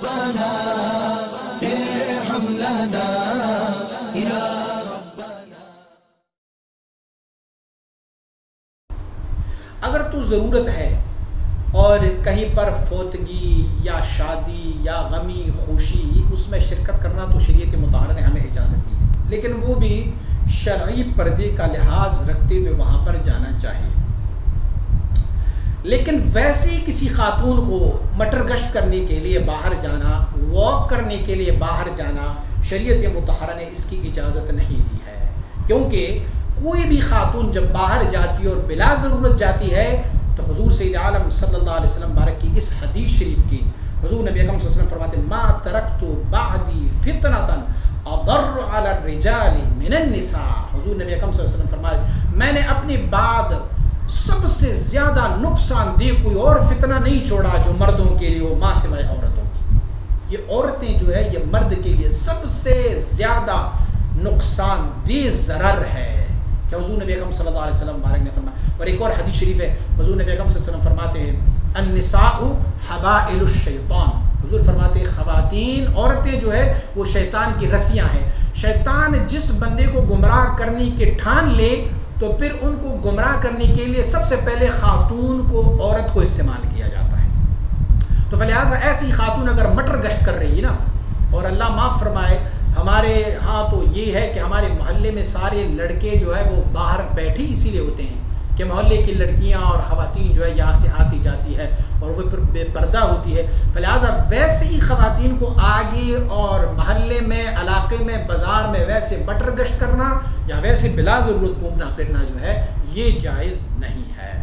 ربنا ارحم لنا یا ربنا۔ اگر تو ضرورت ہے اور کہیں پر فوتگی یا شادی یا غمی خوشی اس میں شرکت کرنا تو شریعت مطہرہ نے ہمیں اجازت دی، لیکن وہ بھی شرعی پردے کا لحاظ رکھتے ہوئے وہاں پر جانا چاہیے۔ لیکن ویسے ہی کسی خاتون کو مٹر گشت کرنے کے لیے باہر جانا، واک کرنے کے لیے باہر جانا، شریعت مطہرہ نے اس کی اجازت نہیں دی ہے، کیونکہ کوئی بھی خاتون جب باہر جاتی ہے اور بلا ضرورت جاتی ہے تو حضور سید عالم صلی اللہ علیہ وسلم بارک کی اس حدیث شریف کی حضور نبی اکرم صلی اللہ علیہ وسلم فرماتے ہیں ما ترکت بعدی فتنة اضر علی الرجال من النساء۔ حضور نبی اکرم صلی اللہ علیہ وسلم فرماتے میں نے اپنے بعد سب سے زیادہ نقصان دہ کوئی اور فتنہ نہیں چھوڑا جو مردوں کے لیے ہو ماں سوائے عورتوں کی۔ یہ عورتیں جو ہے یہ مرد کے لیے سب سے زیادہ نقصان دہ ضرر ہے کہ حضور نبی اکرم صلی اللہ علیہ وسلم بارک نے فرمایا۔ اور ایک اور حدیث شریف ہے حضور نبی اکرم صلی اللہ علیہ وسلم فرماتے ہیں النساء حبائل الشیطان۔ حضور فرماتے ہیں خواتین عورتیں جو ہے وہ شیطان کی رسیاں ہیں۔ شیطان جس بندے کو گمراہ کرنے کے ٹھان لے تو پھر ان کو گمراہ کرنے کے لیے سب سے پہلے خاتون کو عورت کو استعمال کیا جاتا ہے۔ تو لہٰذا ایسی خاتون اگر مٹر گشت کر رہی ہے نا، اور اللہ معاف فرمائے ہمارے ہاں تو یہ ہے کہ ہمارے محلے میں سارے لڑکے جو ہے وہ باہر بیٹھے اسی لیے ہوتے ہیں کہ محلے کی لڑکیاں اور خواتین جو ہے یہاں سے آتی جاتی ہے اور وہ پھر بے پردہ ہوتی ہے، لہٰذا ویسے ہی خواتین کو آگے اور محلے میں علاقے میں بازار میں ویسے مٹر گشت کرنا یا ویسے بلا ضرورت گھومنا پھرنا جو ہے یہ جائز نہیں ہے۔